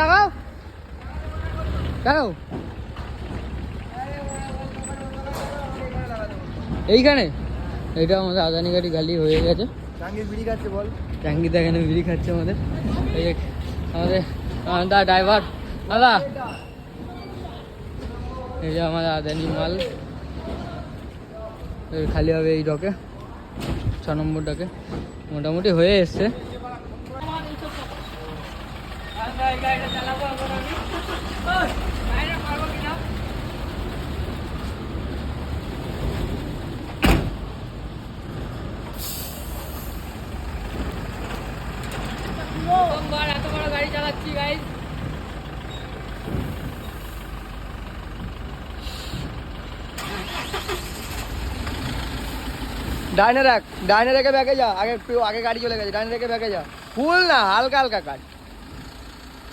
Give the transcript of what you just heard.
লাগাও কেন এইখানে? এটা আমাদের আদানি গাড়ি গালি হয়ে গেছে। টাঙ্গির বিড়ি খাচ্ছে বল। ট্যাঙ্কিতে এখানে বিড়ি খাচ্ছে আমাদের এই আমাদের দা ড্রাইভার দাদা। এই যে আমাদের আদানি মাল খালি হবে এই ডকে 6 নম্বর ডকে মোটামুটি হয়ে এসছে। এত বড় গাড়ি চালাচ্ছি গাইস। ডাইনে রাখ, ডাইনে রেখে ব্যাগে যা। আগে গাড়ি চলে গেছে, ডাইনে রেখে ব্যাগে যা। ফুল না, হালকা হালকা কাট।